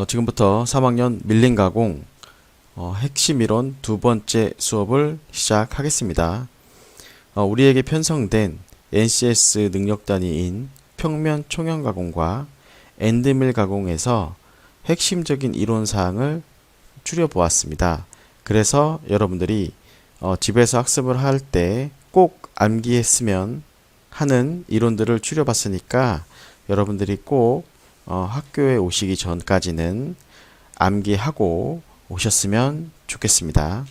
지금부터 3학년 밀림 가공 핵심 이론 두 번째 수업을 시작하겠습니다. 우리에게 편성된 NCS 능력 단위인 평면 총형 가공과 엔드밀 가공에서 핵심적인 이론 사항을 추려보았습니다. 그래서 여러분들이 집에서 학습을 할 때 꼭 암기했으면 하는 이론들을 추려봤으니까 여러분들이 꼭 학교에 오시기 전까지는 암기하고 오셨으면 좋겠습니다.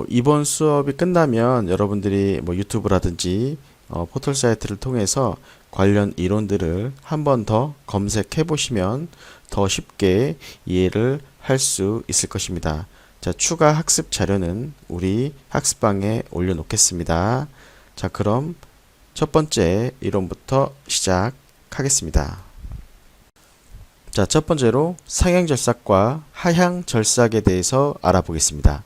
이번 수업이 끝나면 여러분들이 뭐 유튜브라든지 포털 사이트를 통해서 관련 이론들을 한 번 더 검색해 보시면 더 쉽게 이해를 할 수 있을 것입니다. 자, 추가 학습 자료는 우리 학습방에 올려놓겠습니다. 자, 그럼 첫 번째 이론부터 시작하겠습니다. 자, 첫 번째로 상향절삭과 하향절삭에 대해서 알아보겠습니다.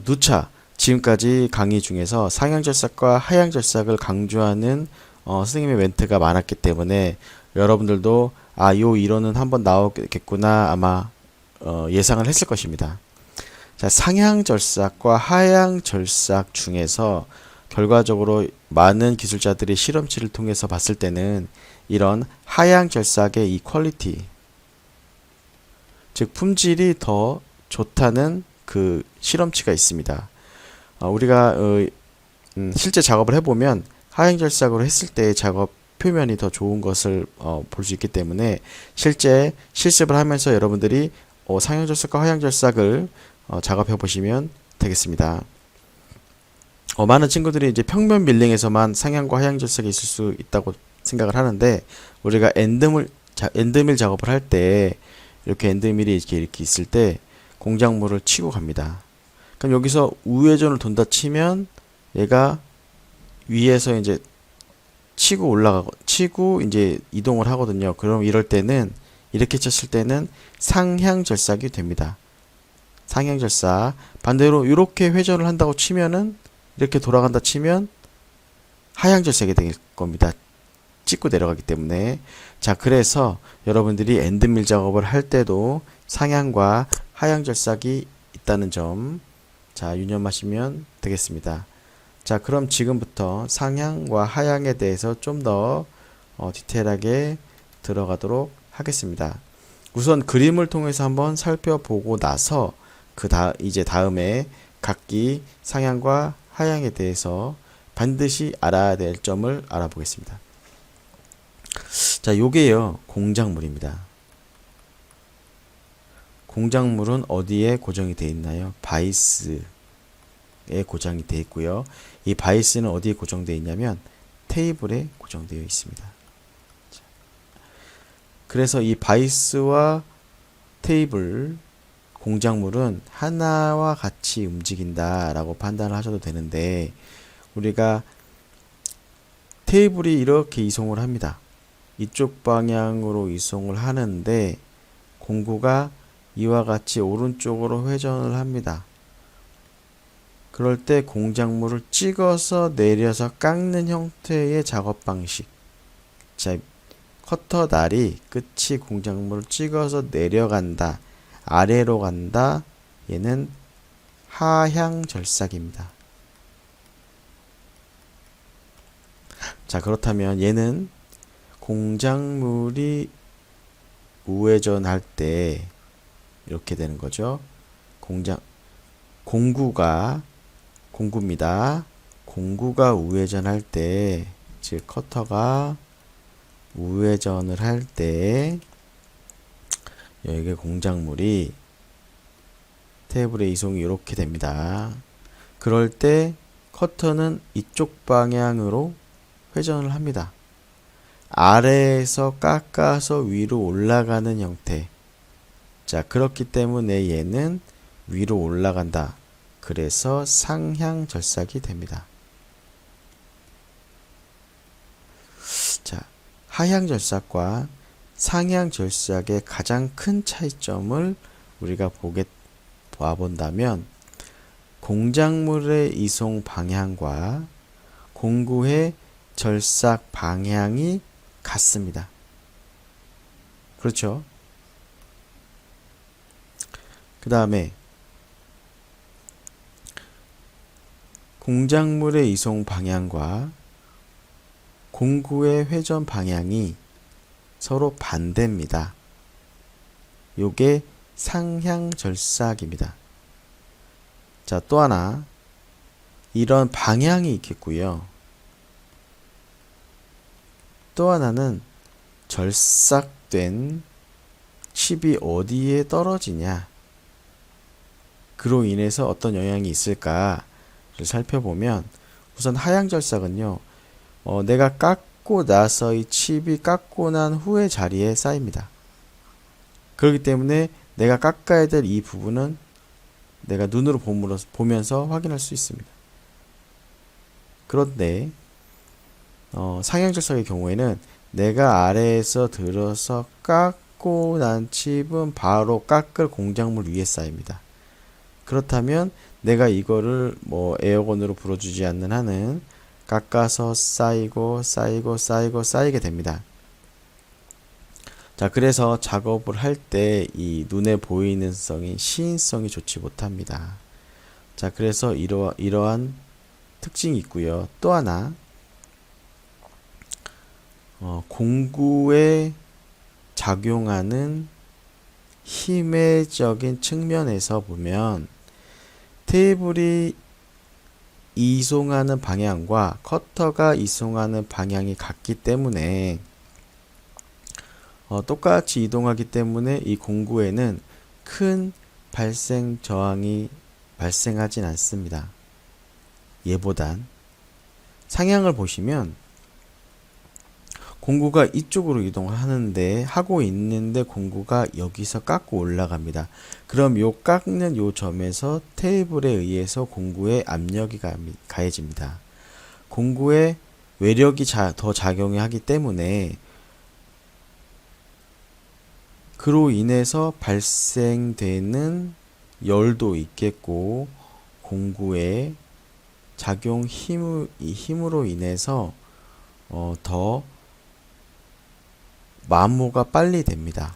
누차 지금까지 강의 중에서 상향절삭과 하향절삭을 강조하는 선생님의 멘트가 많았기 때문에 여러분들도 요 이론은 한번 나오겠구나 아마 예상을 했을 것입니다. 자, 상향절삭과 하향절삭 중에서 결과적으로 많은 기술자들이 실험치를 통해서 봤을 때는 이런 하향절삭의 이 퀄리티, 즉 품질이 더 좋다는 그 실험치가 있습니다. 우리가 실제 작업을 해보면 하향절삭으로 했을 때 작업 표면이 더 좋은 것을 볼 수 있기 때문에 실제 실습을 하면서 여러분들이 상향절삭과 하향절삭을 작업해 보시면 되겠습니다. 많은 친구들이 이제 평면 밀링에서만 상향과 하향절삭이 있을 수 있다고 생각을 하는데 우리가 엔드밀 작업을 할 때 이렇게 엔드밀이 이렇게 있을 때 공작물을 치고 갑니다. 그럼 여기서 우회전을 돈다 치면 얘가 위에서 이제 치고 이제 이동을 하거든요. 그럼 이럴 때는 이렇게 쳤을 때는 상향절삭이 됩니다. 상향절삭. 반대로 이렇게 회전을 한다고 치면은 이렇게 돌아간다 치면 하향절삭이 될 겁니다. 찍고 내려가기 때문에. 자, 그래서 여러분들이 엔드밀 작업을 할 때도 상향과 하향절삭이 있다는 점, 자, 유념하시면 되겠습니다. 자, 그럼 지금부터 상향과 하향에 대해서 좀 더 디테일하게 들어가도록 하겠습니다. 우선 그림을 통해서 한번 살펴보고 나서 이제 다음에 각기 상향과 하향에 대해서 반드시 알아야 될 점을 알아보겠습니다. 자, 요게요, 공작물입니다. 공작물은 어디에 고정이 되어 있나요? 바이스에 고정이 되어 있고요. 이 바이스는 어디에 고정되어 있냐면 테이블에 고정되어 있습니다. 그래서 이 바이스와 테이블 공작물은 하나와 같이 움직인다 라고 판단을 하셔도 되는데 우리가 테이블이 이렇게 이송을 합니다. 이쪽 방향으로 이송을 하는데 공구가 이와 같이 오른쪽으로 회전을 합니다. 그럴 때 공작물을 찍어서 내려서 깎는 형태의 작업 방식. 자, 커터 날이 끝이 공작물을 찍어서 내려간다. 아래로 간다. 얘는 하향절삭입니다. 자, 그렇다면 얘는 공작물이 우회전할 때 이렇게 되는 거죠. 공구입니다. 공구가 우회전할 때, 즉 커터가 우회전을 할 때 여기 공작물이 테이블에 이송이 이렇게 됩니다. 그럴 때 커터는 이쪽 방향으로 회전을 합니다. 아래에서 깎아서 위로 올라가는 형태. 자, 그렇기 때문에 얘는 위로 올라간다. 그래서 상향절삭이 됩니다. 자, 하향절삭과 상향절삭의 가장 큰 차이점을 우리가 보아본다면 공작물의 이송 방향과 공구의 절삭 방향이 같습니다. 그렇죠? 그 다음에 공작물의 이송 방향과 공구의 회전 방향이 서로 반대입니다. 요게 상향절삭입니다. 자, 또 하나 이런 방향이 있겠고요. 또 하나는 절삭된 칩이 어디에 떨어지냐, 그로 인해서 어떤 영향이 있을까를 살펴보면, 우선 하향절삭은요, 내가 깎고 나서 이 칩이 깎고 난 후의 자리에 쌓입니다. 그렇기 때문에 내가 깎아야 될 이 부분은 내가 눈으로 보면서 확인할 수 있습니다. 그런데 상향절삭의 경우에는 내가 아래에서 들어서 깎고 난 칩은 바로 깎을 공작물 위에 쌓입니다. 그렇다면 내가 이거를 뭐 에어건으로 불어주지 않는 한은 깎아서 쌓이고 쌓이게 됩니다. 자, 그래서 작업을 할 때 이 눈에 보이는 시인성이 좋지 못합니다. 자, 그래서 이러한 특징이 있고요. 또 하나, 공구에 작용하는 힘의적인 측면에서 보면 테이블이 이송하는 방향과 커터가 이송하는 방향이 같기 때문에 똑같이 이동하기 때문에 이 공구에는 큰 발생 저항이 발생하진 않습니다. 얘보단 상향을 보시면 공구가 이쪽으로 이동하는데 하고 있는데 공구가 여기서 깎고 올라갑니다. 그럼 요 깎는 요 점에서 테이블에 의해서 공구에 압력이 가해집니다. 공구에 외력이 더 작용하기 때문에 그로 인해서 발생되는 열도 있겠고, 공구의 작용 힘으로 인해서 더 마모가 빨리 됩니다.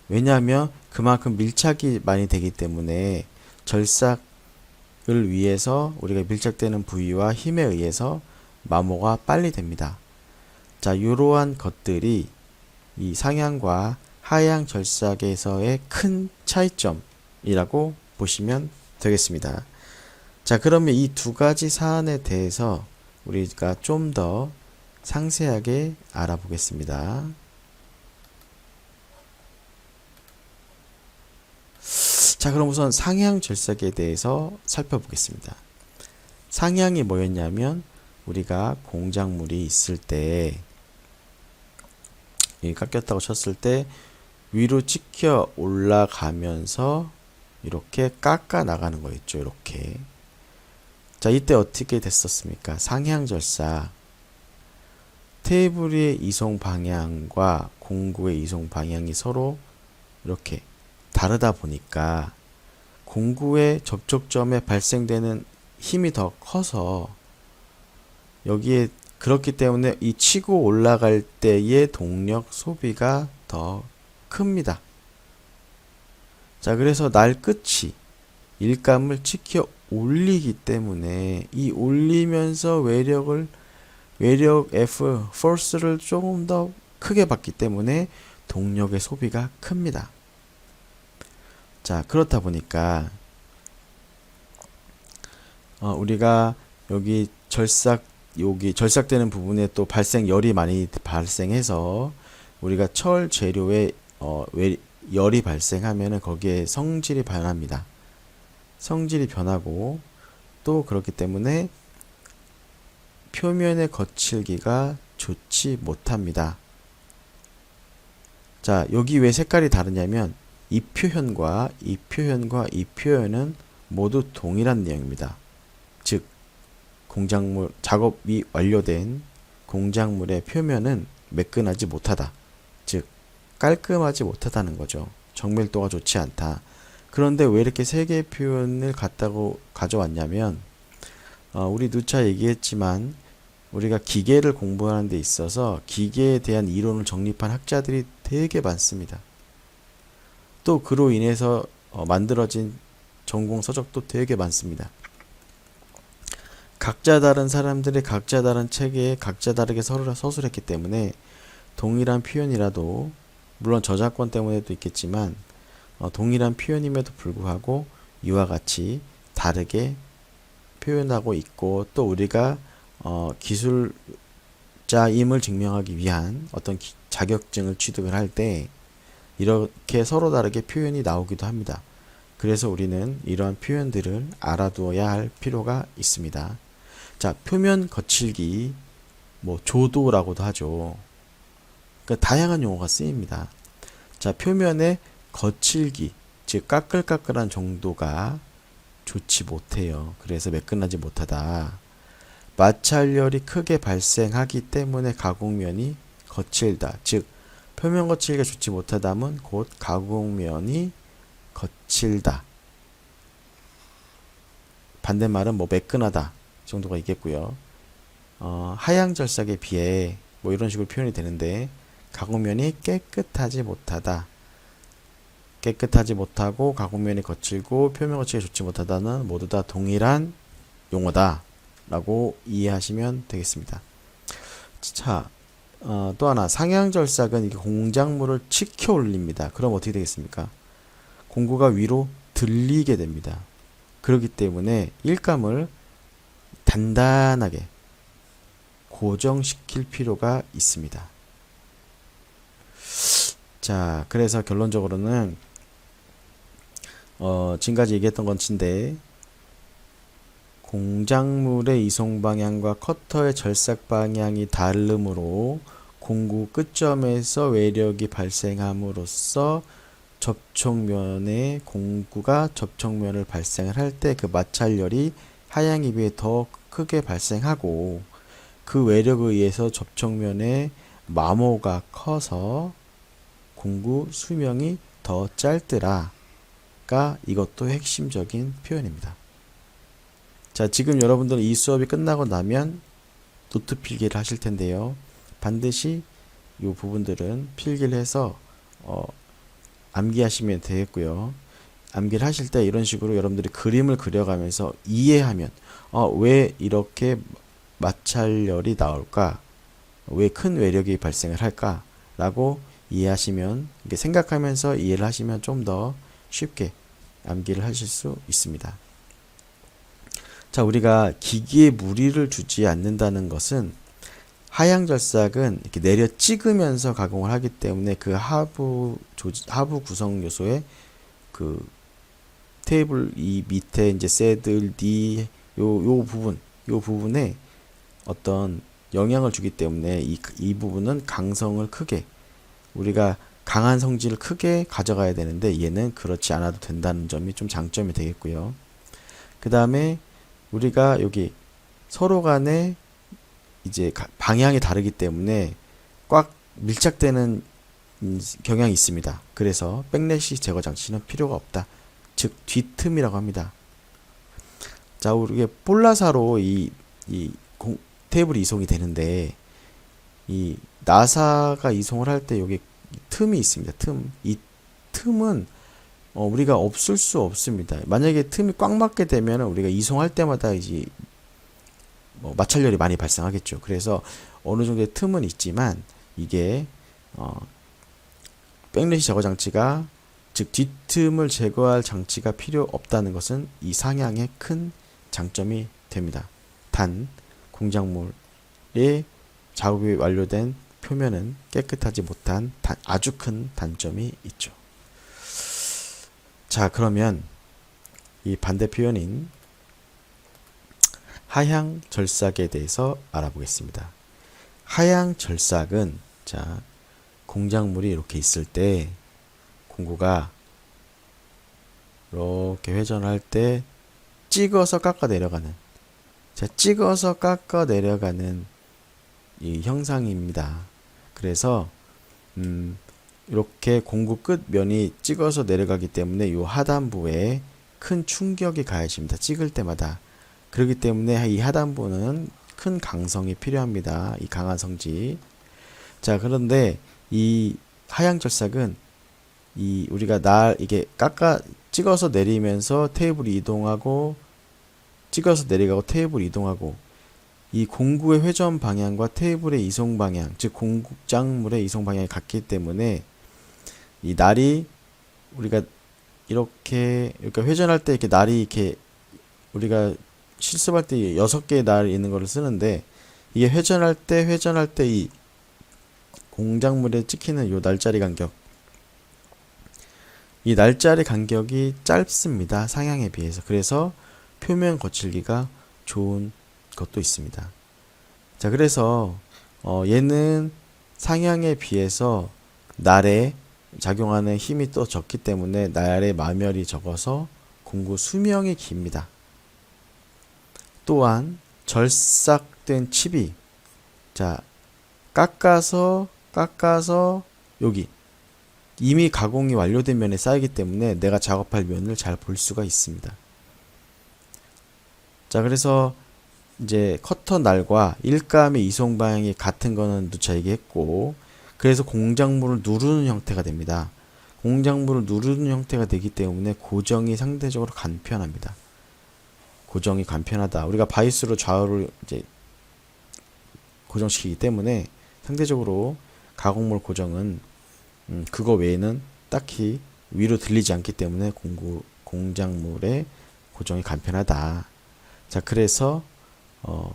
왜냐하면 그만큼 밀착이 많이 되기 때문에 절삭을 위해서 우리가 밀착되는 부위와 힘에 의해서 마모가 빨리 됩니다. 자, 이러한 것들이 이 상향과 하향 절삭에서의 큰 차이점이라고 보시면 되겠습니다. 자, 그러면 이 두 가지 사안에 대해서 우리가 좀 더 상세하게 알아보겠습니다. 자, 그럼 우선 상향 절삭에 대해서 살펴보겠습니다. 상향이 뭐였냐면, 우리가 공작물이 있을 때, 깎였다고 쳤을 때 위로 찍혀 올라가면서 이렇게 깎아 나가는 거였죠. 이렇게. 자, 이때 어떻게 됐었습니까? 상향절삭. 테이블의 이송 방향과 공구의 이송 방향이 서로 이렇게 다르다 보니까 공구의 접촉점에 발생되는 힘이 더 커서 여기에, 그렇기 때문에 이 치고 올라갈 때의 동력 소비가 더 큽니다. 자, 그래서 날 끝이 일감을 치켜 올리기 때문에 이 올리면서 외력 F, force를 조금 더 크게 받기 때문에 동력의 소비가 큽니다. 자, 그렇다 보니까 우리가 여기 절삭되는 부분에 또 열이 많이 발생해서 우리가 철 재료에 열이 발생하면은 거기에 성질이 변합니다. 성질이 변하고, 또 그렇기 때문에 표면의 거칠기가 좋지 못합니다. 자, 여기 왜 색깔이 다르냐면 이 표현과 이 표현은 모두 동일한 내용입니다. 즉, 작업이 완료된 공작물의 표면은 매끈하지 못하다. 즉, 깔끔하지 못하다는 거죠. 정밀도가 좋지 않다. 그런데 왜 이렇게 세 개의 표현을 가져왔냐면, 우리 누차 얘기했지만 우리가 기계를 공부하는 데 있어서 기계에 대한 이론을 정립한 학자들이 되게 많습니다. 또 그로 인해서 만들어진 전공 서적도 되게 많습니다. 각자 다른 사람들이 각자 다른 체계에 각자 다르게 서술했기 때문에 동일한 표현이라도 물론 저작권 때문에도 있겠지만 동일한 표현임에도 불구하고 이와 같이 다르게 표현하고 있고 또 우리가 기술자임을 증명하기 위한 어떤 자격증을 취득을 할 때 이렇게 서로 다르게 표현이 나오기도 합니다. 그래서 우리는 이러한 표현들을 알아두어야 할 필요가 있습니다. 자, 표면 거칠기, 뭐 조도라고도 하죠. 그러니까 다양한 용어가 쓰입니다. 자, 표면의 거칠기, 즉 까끌까끌한 정도가 좋지 못해요. 그래서 매끈하지 못하다. 마찰열이 크게 발생하기 때문에 가공면이 거칠다. 즉 표면 거칠기가 좋지 못하다면 곧 가공면이 거칠다. 반대말은 뭐 매끈하다 정도가 있겠고요. 하향절삭에 비해 뭐 이런 식으로 표현이 되는데 가공면이 깨끗하지 못하다. 깨끗하지 못하고 가공면이 거칠고 표면 거칠기가 좋지 못하다는 모두 다 동일한 용어다 라고 이해하시면 되겠습니다. 자, 또 하나 상향절삭은 이게 공작물을 치켜 올립니다. 그럼 어떻게 되겠습니까? 공구가 위로 들리게 됩니다. 그렇기 때문에 일감을 단단하게 고정시킬 필요가 있습니다. 자, 그래서 결론적으로는 지금까지 얘기했던 건데 공작물의 이송 방향과 커터의 절삭 방향이 다르므로 공구 끝점에서 외력이 발생함으로써 접촉면에 공구가 접촉면을 발생을 할 때 그 마찰열이 하향에 비해 더 크게 발생하고 그 외력에 의해서 접촉면의 마모가 커서 공구 수명이 더 짧더라가 이것도 핵심적인 표현입니다. 자, 지금 여러분들은 이 수업이 끝나고 나면 노트 필기를 하실 텐데요. 반드시 이 부분들은 필기를 해서 암기하시면 되겠고요. 암기를 하실 때 이런 식으로 여러분들이 그림을 그려가면서 이해하면 왜 이렇게 마찰열이 나올까? 왜 큰 외력이 발생을 할까? 라고 이해하시면 생각하면서 이해를 하시면 좀 더 쉽게 암기를 하실 수 있습니다. 자, 우리가 기기에 무리를 주지 않는다는 것은 하향절삭은 이렇게 내려 찍으면서 가공을 하기 때문에 그 하부 구성 요소에 그 테이블 이 밑에 이제 새들 니 요 부분에 어떤 영향을 주기 때문에 이 부분은 강성을 크게 우리가 강한 성질을 크게 가져가야 되는데 얘는 그렇지 않아도 된다는 점이 좀 장점이 되겠고요. 그 다음에 우리가 여기 서로 간에 이제 방향이 다르기 때문에 꽉 밀착되는 경향이 있습니다. 그래서 백래시 제거 장치는 필요가 없다. 즉 뒤틈이라고 합니다. 자, 우리가 볼라사로 테이블이 이송이 되는데 이 나사가 이송을 할 때 여기 틈이 있습니다. 이 틈은 우리가 없을 수 없습니다. 만약에 틈이 꽉 막게 되면 우리가 이송할 때마다 이제 마찰열이 많이 발생하겠죠. 그래서 어느 정도의 틈은 있지만 이게 백래시 제거 장치가 즉 뒤틈을 제거할 장치가 필요 없다는 것은 이 상향의 큰 장점이 됩니다. 단 공작물의 작업이 완료된 표면은 깨끗하지 못한 아주 큰 단점이 있죠. 자, 그러면 이 반대 표현인 하향절삭에 대해서 알아보겠습니다. 하향절삭은 자, 공작물이 이렇게 있을 때 공구가 이렇게 회전할 때 찍어서 깎아 내려가는 찍어서 깎아 내려가는 이 형상입니다. 그래서 이렇게 공구 끝면이 찍어서 내려가기 때문에 이 하단부에 큰 충격이 가해집니다. 찍을 때마다. 그렇기 때문에 이 하단부는 큰 강성이 필요합니다. 이 강한 성질. 자, 그런데 이 하향절삭은 우리가 이게 찍어서 내리면서 테이블이 이동하고 찍어서 내려가고 테이블 이동하고 이 공구의 회전 방향과 테이블의 이송 방향, 즉 공작물의 이송 방향이 같기 때문에 이 날이 우리가 이렇게 그러니까 회전할 때 이렇게 날이 이렇게 우리가 실습할 때 6개의 날이 있는 거를 쓰는데 이게 회전할 때 이 공작물에 찍히는 요 날짜리 간격 이 날짜리 간격이 짧습니다. 상향에 비해서. 그래서 표면 거칠기가 좋은 것도 있습니다. 자, 그래서 얘는 상향에 비해서 날에 작용하는 힘이 또 적기 때문에 날의 마멸이 적어서 공구 수명이 깁니다. 또한 절삭된 칩이 자 깎아서 여기 이미 가공이 완료된 면에 쌓이기 때문에 내가 작업할 면을 잘 볼 수가 있습니다. 자, 그래서 이제 커터 날과 일감의 이송 방향이 같은 거는 누차 얘기했고, 그래서 공작물을 누르는 형태가 됩니다. 공작물을 누르는 형태가 되기 때문에 고정이 상대적으로 간편합니다. 고정이 간편하다. 우리가 바이스로 좌우를 이제 고정시키기 때문에 상대적으로 가공물 고정은 그거 외에는 딱히 위로 들리지 않기 때문에 공작물의 고정이 간편하다. 자, 그래서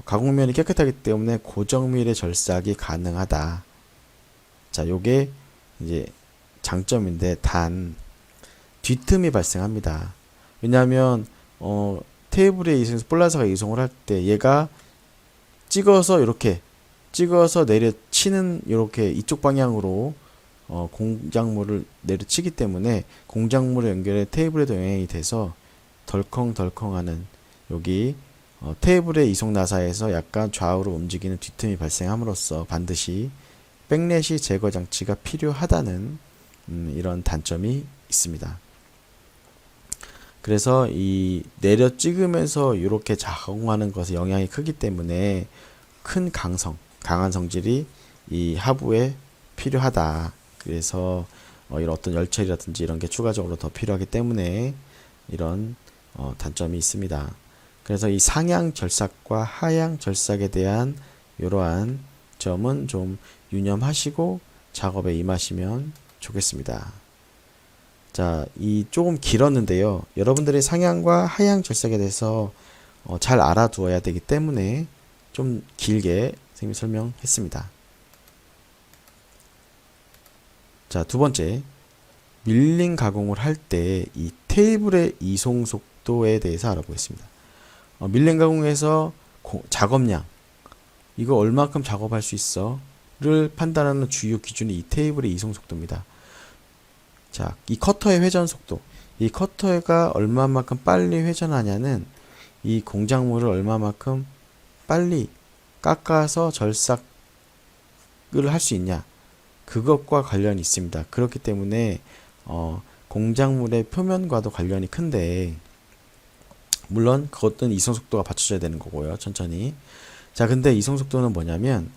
가공면이 깨끗하기 때문에 고정밀의 절삭이 가능하다. 자, 요게 이제 장점인데 단 뒤틈이 발생합니다. 왜냐하면 테이블에 이송해서 볼라사가 이송을 할 때 얘가 찍어서 내려치는 이렇게 이쪽 방향으로 공작물을 내려치기 때문에 공작물의 연결에 테이블에도 영향이 돼서 덜컹덜컹하는 여기 테이블의 이송 나사에서 약간 좌우로 움직이는 뒤틈이 발생함으로써 반드시 백렛이 제거 장치가 필요하다는 이런 단점이 있습니다. 그래서 이 내려 찍으면서 이렇게 작용하는 것에 영향이 크기 때문에 큰 강한 성질이 이 하부에 필요하다. 그래서 이런 어떤 열처리라든지 이런 게 추가적으로 더 필요하기 때문에 이런 단점이 있습니다. 그래서 이 상향 절삭과 하향 절삭에 대한 이러한 점은 좀 유념하시고 작업에 임하시면 좋겠습니다. 자, 이 조금 길었는데요. 여러분들이 상향과 하향 절삭에 대해서 잘 알아두어야 되기 때문에 좀 길게 선생님이 설명했습니다. 자, 두 번째, 밀링 가공을 할 때 이 테이블의 이송 속도에 대해서 알아보겠습니다. 밀링 가공에서 작업량, 이거 얼마큼 작업할 수 있어? 를 판단하는 주요 기준이 이 테이블의 이송 속도입니다. 자, 이 커터의 회전 속도, 이 커터가 얼마만큼 빨리 회전하냐는 이 공작물을 얼마만큼 빨리 깎아서 절삭을 할 수 있냐, 그것과 관련이 있습니다. 그렇기 때문에 공작물의 표면과도 관련이 큰데, 물론 그것은 이송 속도가 받쳐져야 되는 거고요. 천천히. 자, 근데 이송 속도는 뭐냐면,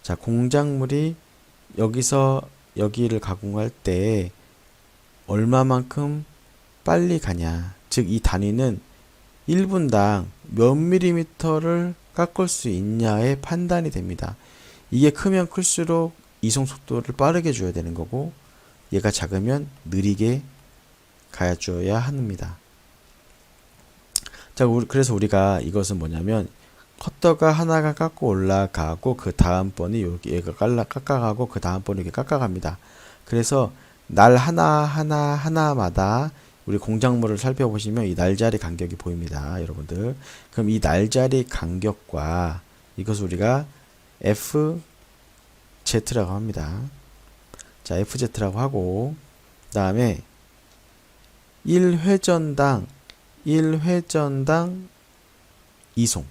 자, 공작물이 여기서 여기를 가공할 때 얼마만큼 빨리 가냐, 즉 이 단위는 1분당 몇 밀리미터를 깎을 수 있냐의 판단이 됩니다. 이게 크면 클수록 이송 속도를 빠르게 줘야 되는 거고, 얘가 작으면 느리게 가줘야 합니다. 자, 그래서 우리가 이것은 뭐냐면, 커터가 하나가 깎고 올라가고 그 다음번이 얘가 깎아가고 그 다음번이 이렇게 깎아갑니다. 그래서 날 하나마다 우리 공작물을 살펴보시면 이 날짜리 간격이 보입니다, 여러분들. 그럼 이 날짜리 간격과 이것을 우리가 FZ라고 합니다. 자, FZ라고 하고, 그 다음에 1회전당 이송.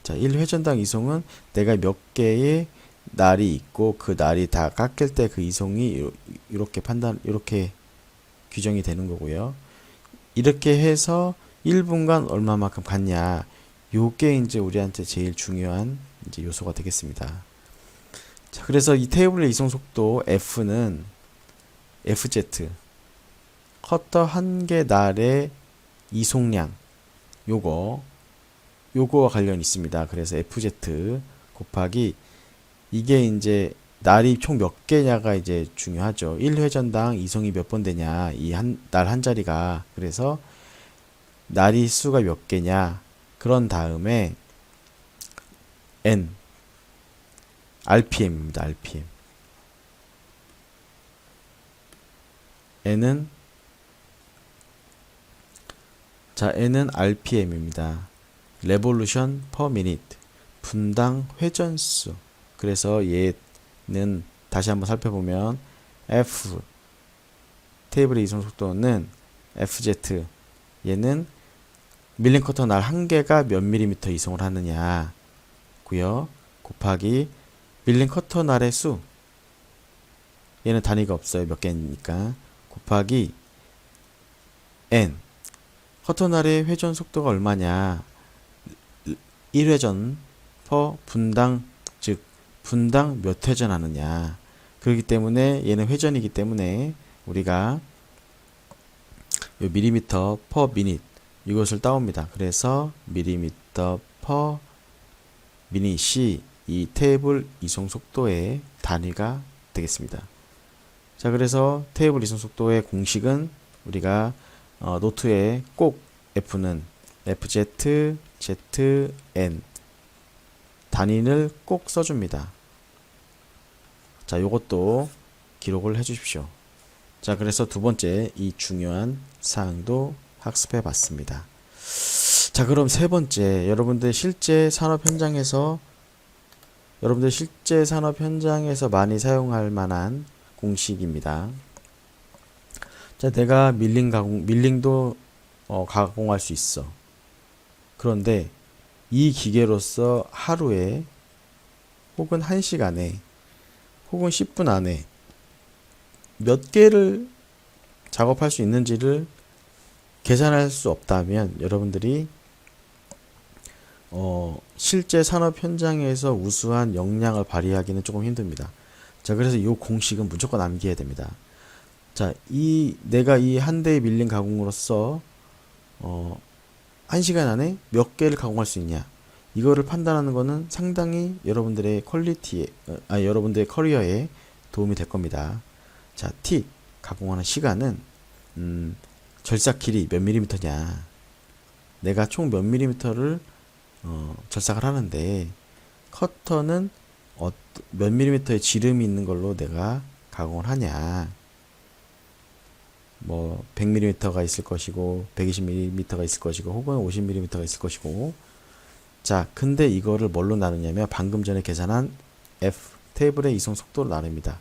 자, 1회전당 이송은 내가 몇 개의 날이 있고 그 날이 다 깎일 때 그 이송이 이렇게 규정이 되는 거고요. 이렇게 해서 1분간 얼마만큼 갔냐, 요게 이제 우리한테 제일 중요한 이제 요소가 되겠습니다. 자, 그래서 이 테이블의 이송 속도 F는 FZ 커터 한 개 날의 이송량 요거와 관련이 있습니다. 그래서 FZ 곱하기 이게 이제 날이 총 몇 개냐가 이제 중요하죠. 1회전당 이송이 몇 번 되냐 이 날 한 자리가. 그래서 날이 수가 몇 개냐 그런 다음에 N RPM입니다. RPM N은 RPM입니다. Revolution per minute 분당 회전수. 그래서 얘는 다시 한번 살펴보면 F 테이블의 이송 속도는 FZ 얘는 밀링 커터 날 한 개가 몇 밀리미터 이송을 하느냐 고요 곱하기 밀링 커터 날의 수 얘는 단위가 없어요. 몇 개니까 곱하기 N 커터 날의 회전 속도가 얼마냐 1회전 per 분당 즉 분당 몇 회전 하느냐. 그렇기 때문에 얘는 회전이기 때문에 우리가 요 밀리미터 per minute 이것을 따옵니다. 그래서 밀리미터 per minut이 이 테이블 이송 속도의 단위가 되겠습니다. 자, 그래서 테이블 이송 속도의 공식은 우리가 노트에 꼭 F는 FZ, ZN 단위를 꼭 써줍니다. 자, 요것도 기록을 해 주십시오. 자, 그래서 두 번째 이 중요한 사항도 학습해 봤습니다. 자, 그럼 세 번째 여러분들 실제 산업 현장에서 많이 사용할 만한 공식입니다. 자, 내가 밀링도 가공할 수 있어. 그런데 이 기계로서 하루에 혹은 1시간에 혹은 10분 안에 몇 개를 작업할 수 있는지를 계산할 수 없다면 여러분들이 실제 산업 현장에서 우수한 역량을 발휘하기는 조금 힘듭니다. 자, 그래서 이 공식은 무조건 암기해야 됩니다. 자, 내가 이 한 대의 밀링 가공으로서 1시간 안에 몇 개를 가공할 수 있냐 이거를 판단하는 거는 상당히 여러분들의 여러분들의 커리어에 도움이 될 겁니다. 자, T 가공하는 시간은 절삭 길이 몇 밀리미터냐 내가 총 몇 밀리미터를 절삭을 하는데 커터는 몇 밀리미터의 지름이 있는 걸로 내가 가공을 하냐 뭐 100mm가 있을 것이고 120mm가 있을 것이고 혹은 50mm가 있을 것이고. 자, 근데 이거를 뭘로 나누냐면 방금 전에 계산한 F 테이블의 이송 속도로 나눕니다.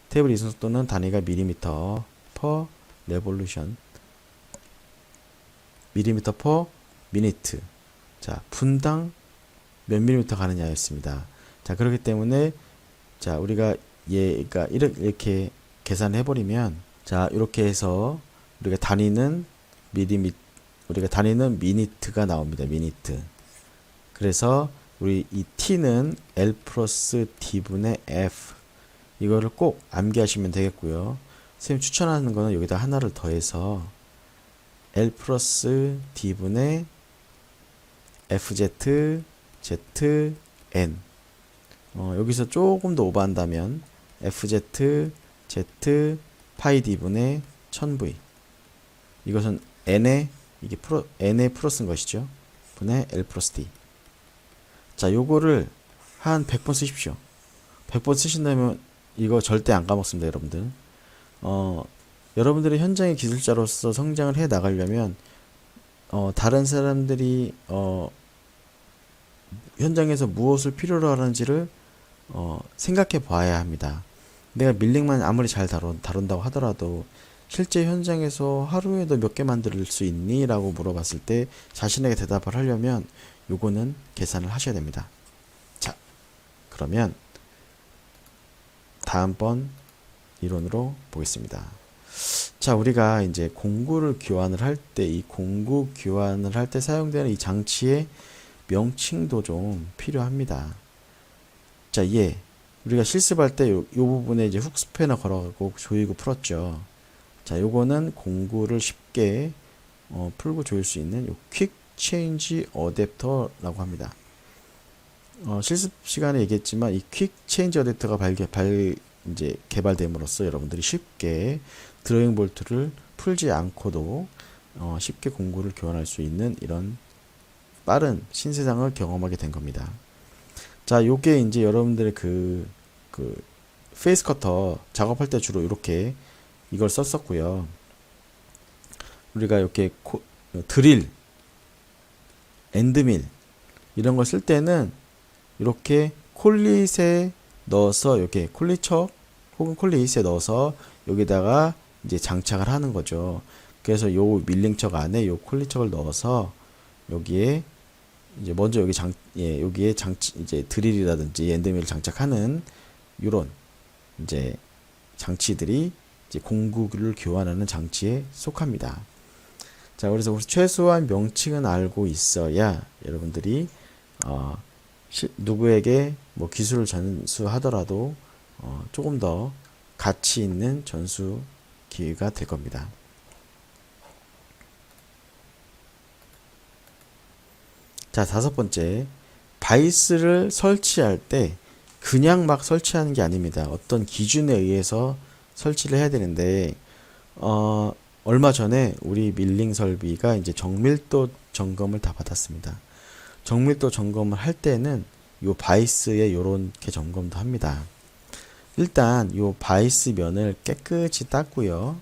테이블 이송 속도는 단위가 밀리미터 per revolution 밀리미터 per minute. 자, 분당 몇 밀리미터 가느냐였습니다. 자, 그렇기 때문에 자, 우리가 얘가 이렇게 계산해 버리면 자, 이렇게 해서 우리가 단위는 미니트가 나옵니다. 미니트. 그래서 우리 이 T는 L 플러스 D분의 F 이거를 꼭 암기하시면 되겠고요. 선생님 추천하는 거는 여기다 하나를 더해서 L 플러스 D분의 FZ, ZN 여기서 조금 더 오버한다면 FZ, Z 파이 D분의 1000V 이것은 N의 플러스인 것이죠. 분의 L 플러스 D. 자, 요거를 한 100번 쓰십시오. 100번 쓰신다면 이거 절대 안 까먹습니다, 여러분들. 여러분들이 현장의 기술자로서 성장을 해 나가려면 다른 사람들이 현장에서 무엇을 필요로 하는지를 생각해 봐야 합니다. 내가 밀링만 아무리 잘 다룬다고 하더라도 실제 현장에서 하루에도 몇 개 만들 수 있니? 라고 물어봤을 때 자신에게 대답을 하려면 요거는 계산을 하셔야 됩니다. 자, 그러면 다음번 이론으로 보겠습니다. 자, 우리가 이제 공구를 교환을 할 때 이 공구 교환을 할 때 사용되는 이 장치의 명칭도 좀 필요합니다. 자, 얘를 우리가 실습할 때 요 부분에 이제 훅 스패너 걸어가고 조이고 풀었죠. 자, 요거는 공구를 쉽게 풀고 조일 수 있는 요 퀵 체인지 어댑터라고 합니다. 실습 시간에 얘기했지만 이 퀵 체인지 어댑터가 이제 개발됨으로써 여러분들이 쉽게 드로잉 볼트를 풀지 않고도 쉽게 공구를 교환할 수 있는 이런 빠른 신세상을 경험하게 된 겁니다. 자, 요게 이제 여러분들의 그 페이스 커터 작업할 때 주로 이렇게 이걸 썼었고요. 우리가 이렇게 드릴, 엔드밀 이런 걸 쓸 때는 이렇게 콜릿에 넣어서 이렇게 콜릿척 혹은 콜릿에 넣어서 여기다가 이제 장착을 하는 거죠. 그래서 요 밀링척 안에 요 콜릿척을 넣어서 여기에 이제 먼저 여기에 이제 드릴이라든지 엔드밀을 장착하는 요런 이제 장치들이 이제 공구를 교환하는 장치에 속합니다. 자, 그래서 우리 최소한 명칭은 알고 있어야 여러분들이 누구에게 뭐 기술을 전수하더라도 조금 더 가치 있는 전수 기회가 될 겁니다. 자, 다섯 번째, 바이스를 설치할 때 그냥 막 설치하는 게 아닙니다. 어떤 기준에 의해서 설치를 해야 되는데 얼마 전에 우리 밀링 설비가 이제 정밀도 점검을 다 받았습니다. 정밀도 점검을 할 때는 요 바이스에 요렇게 점검도 합니다. 일단 요 바이스 면을 깨끗이 닦고요.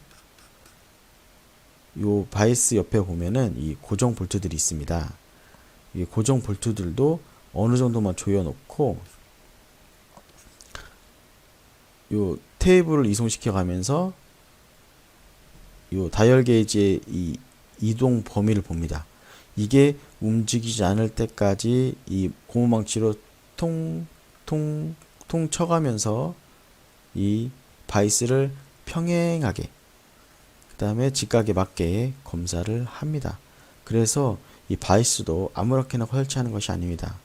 요 바이스 옆에 보면은 이 고정 볼트들이 있습니다. 이 고정 볼트들도 어느 정도만 조여 놓고 요 테이블을 이송시켜 가면서 요 다이얼 게이지의 이 이동 범위를 봅니다. 이게 움직이지 않을 때까지 이 고무망치로 통통 쳐가면서 이 바이스를 평행하게 그 다음에 직각에 맞게 검사를 합니다. 그래서 이 바이스도 아무렇게나 설치하는 것이 아닙니다.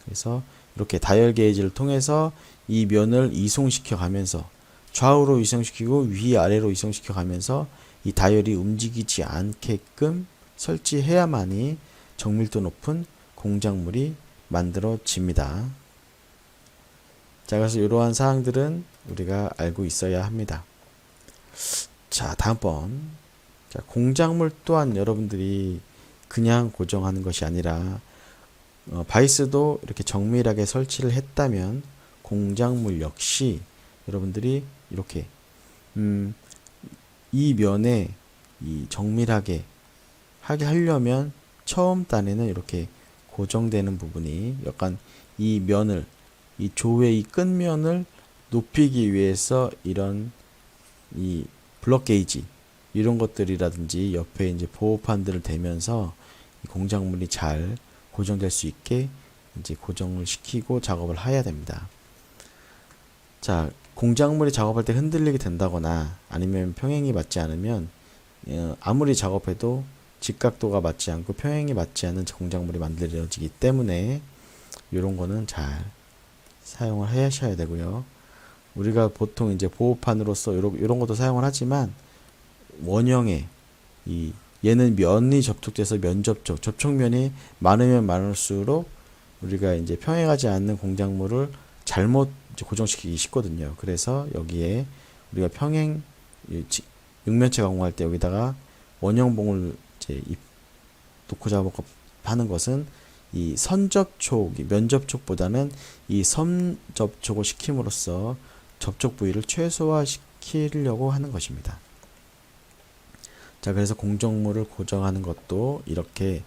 그래서 이렇게 다이얼 게이지를 통해서 이 면을 이송시켜 가면서 좌우로 이송시키고 위아래로 이송시켜 가면서 이 다이얼이 움직이지 않게끔 설치해야만이 정밀도 높은 공작물이 만들어집니다. 자, 그래서 이러한 사항들은 우리가 알고 있어야 합니다. 자, 다음번. 자, 공작물 또한 여러분들이 그냥 고정하는 것이 아니라 바이스도 이렇게 정밀하게 설치를 했다면 공작물 역시 여러분들이 이렇게 이 면에 이 정밀하게 하게 하려면 처음 단에는 이렇게 고정되는 부분이 약간 이 면을 이 조의 이 끝면을 높이기 위해서 이런 이 블럭 게이지 이런 것들이라든지 옆에 이제 보호판들을 대면서 이 공작물이 잘 고정될 수 있게 이제 고정을 시키고 작업을 해야 됩니다. 자, 공작물이 작업할 때 흔들리게 된다거나 아니면 평행이 맞지 않으면 아무리 작업해도 직각도가 맞지 않고 평행이 맞지 않는 공작물이 만들어지기 때문에 이런 거는 잘 사용을 하셔야 되고요. 우리가 보통 이제 보호판으로서 이런 것도 사용을 하지만 원형의 얘는 면이 접촉돼서 면 접촉면이 많으면 많을수록 우리가 이제 평행하지 않는 공작물을 잘못 고정시키기 쉽거든요. 그래서 여기에 우리가 평행 육면체 가공할 때 여기다가 원형봉을 이제 놓고 작업하는 것은 이 선접촉, 면접촉보다는 이 선접촉을 시킴으로써 접촉 부위를 최소화시키려고 하는 것입니다. 자, 그래서 공정물을 고정하는 것도 이렇게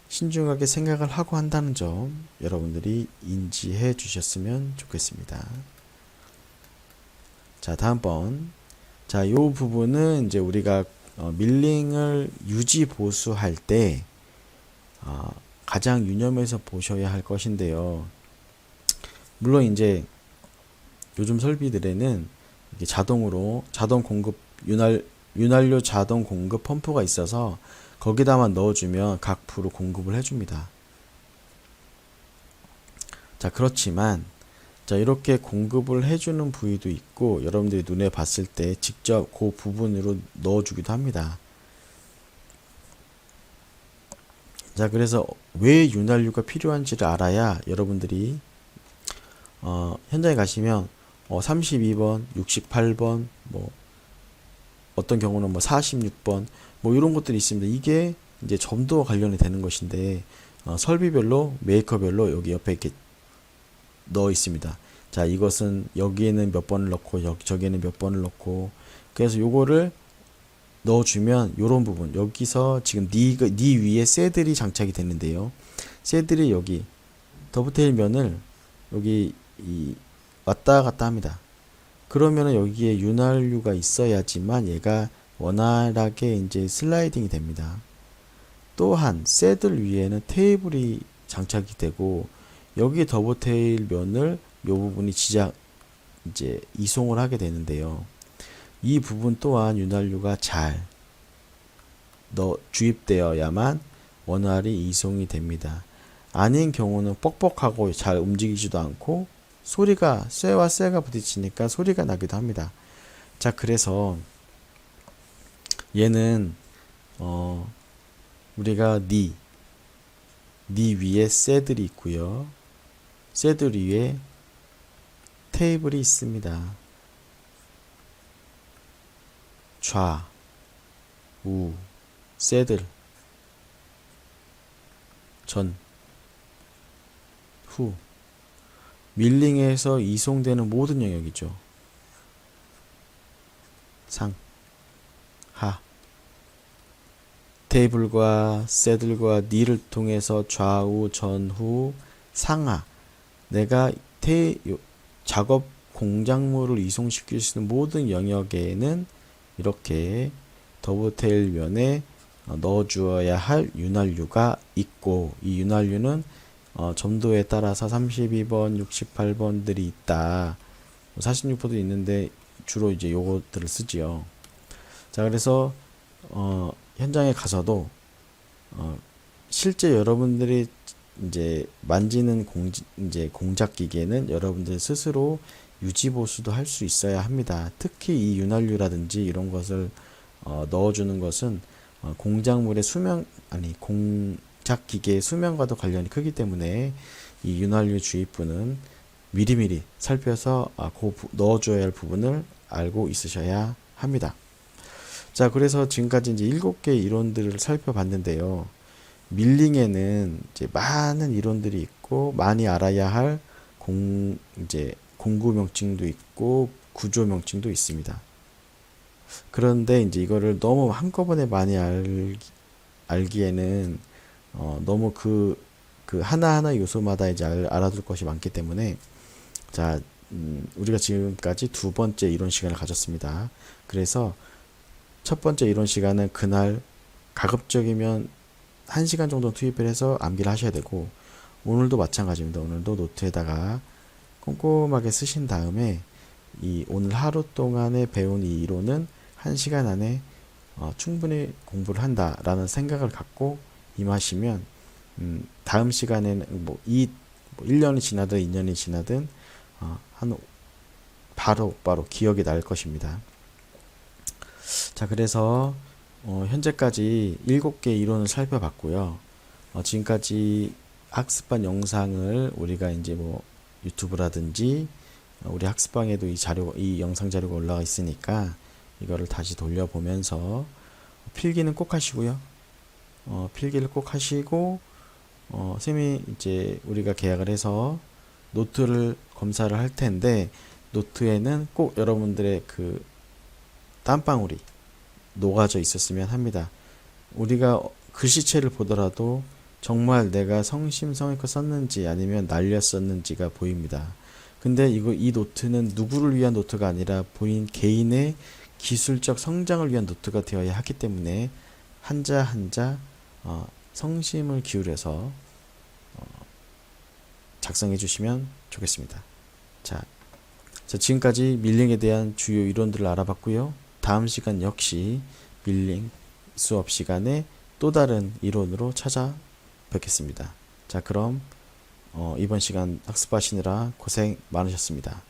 신중하게 생각을 하고 한다는 점 여러분들이 인지해 주셨으면 좋겠습니다. 자, 다음번. 자, 요 부분은 이제 우리가 밀링을 유지 보수할 때 가장 유념해서 보셔야 할 것인데요. 물론 이제 요즘 설비들에는 이게 자동으로 자동 공급 윤활유 자동 공급 펌프가 있어서 거기다만 넣어주면 각 프로 공급을 해줍니다. 자, 그렇지만 자, 이렇게 공급을 해주는 부위도 있고 여러분들이 눈에 봤을 때 직접 그 부분으로 넣어주기도 합니다. 자, 그래서 왜 윤활유가 필요한지를 알아야 여러분들이 현장에 가시면 32번, 68번, 뭐 어떤 경우는 뭐 46번 뭐 이런 것들이 있습니다. 이게 이제 점도와 관련이 되는 것인데 설비별로 메이커별로 여기 옆에 이렇게 넣어 있습니다. 자, 이것은 여기에는 몇 번을 넣고 저기에는 몇 번을 넣고 그래서 요거를 넣어주면 요런 부분 여기서 지금 니 위에 새들이 장착이 됐는데요. 새들이 여기 더브테일 면을 여기 왔다 갔다 합니다. 그러면은 여기에 윤활유가 있어야지만 얘가 원활하게 이제 슬라이딩이 됩니다. 또한 새들 위에는 테이블이 장착이 되고 여기 더브테일 면을 요 부분이 이제 이송을 하게 되는데요. 이 부분 또한 윤활유가 잘 주입되어야만 원활히 이송이 됩니다. 아닌 경우는 뻑뻑하고 잘 움직이지도 않고 소리가 쇠와 쇠가 부딪히니까 소리가 나기도 합니다. 자, 그래서 얘는 우리가 니 위에 쇠들이 있고요. 쇠들 위에 테이블이 있습니다. 좌, 우, 쇠들, 전, 후, 밀링에서 이송되는 모든 영역이죠. 상, 하, 테이블과 쇠들과 니를 통해서 좌우, 전후, 상하, 내가 작업 공작물을 이송시킬 수 있는 모든 영역에는 이렇게 더브테일 면에 넣어주어야 할 윤활유가 있고 이 윤활유는 점도에 따라서 32번, 68번들이 있다. 46번도 있는데 주로 이제 요것들을 쓰지요. 자, 그래서 현장에 가서도 실제 여러분들이 이제 만지는 이제 공작 기계는 여러분들 스스로 유지 보수도 할 수 있어야 합니다. 특히 이 윤활유라든지 이런 것을 넣어주는 것은 공작물의 공작 기계의 수명과도 관련이 크기 때문에 이 윤활유 주입부는 미리미리 살펴서 넣어줘야 할 부분을 알고 있으셔야 합니다. 자, 그래서 지금까지 이제 7개 이론들을 살펴봤는데요. 밀링에는 이제 많은 이론들이 있고 많이 알아야 할 이제 공구 명칭도 있고 구조 명칭도 있습니다. 그런데 이제 이거를 너무 한꺼번에 많이 알기에는 너무 그 하나하나 요소마다 이제 알아둘 것이 많기 때문에 자, 우리가 지금까지 두 번째 이론 시간을 가졌습니다. 그래서 첫 번째 이론 시간은 그날 가급적이면 1시간 정도 투입을 해서 암기를 하셔야 되고 오늘도 마찬가지입니다. 오늘도 노트에다가 꼼꼼하게 쓰신 다음에 이 오늘 하루 동안에 배운 이 이론은 1시간 안에 충분히 공부를 한다라는 생각을 갖고 임하시면 다음 시간에는 뭐 1년이 지나든 2년이 지나든 바로 기억이 날 것입니다. 자, 그래서 현재까지 7개 이론을 살펴봤고요. 지금까지 학습반 영상을 우리가 이제 뭐 유튜브라든지 우리 학습방에도 이 영상 자료가 올라가 있으니까 이거를 다시 돌려보면서 필기는 꼭 하시고요. 필기를 꼭 하시고 쌤이 이제 우리가 계약을 해서 노트를 검사를 할 텐데 노트에는 꼭 여러분들의 그 땀방울이 녹아져 있었으면 합니다. 우리가 글씨체를 보더라도 정말 내가 성심성의껏 썼는지 아니면 날렸었는지가 보입니다. 근데 이 노트는 누구를 위한 노트가 아니라 본인 개인의 기술적 성장을 위한 노트가 되어야 하기 때문에 한자 한자 성심을 기울여서 작성해 주시면 좋겠습니다. 자, 지금까지 밀링에 대한 주요 이론들을 알아봤고요. 다음 시간 역시 밀링 수업 시간에 또 다른 이론으로 찾아뵙겠습니다. 자, 그럼 이번 시간 학습하시느라 고생 많으셨습니다.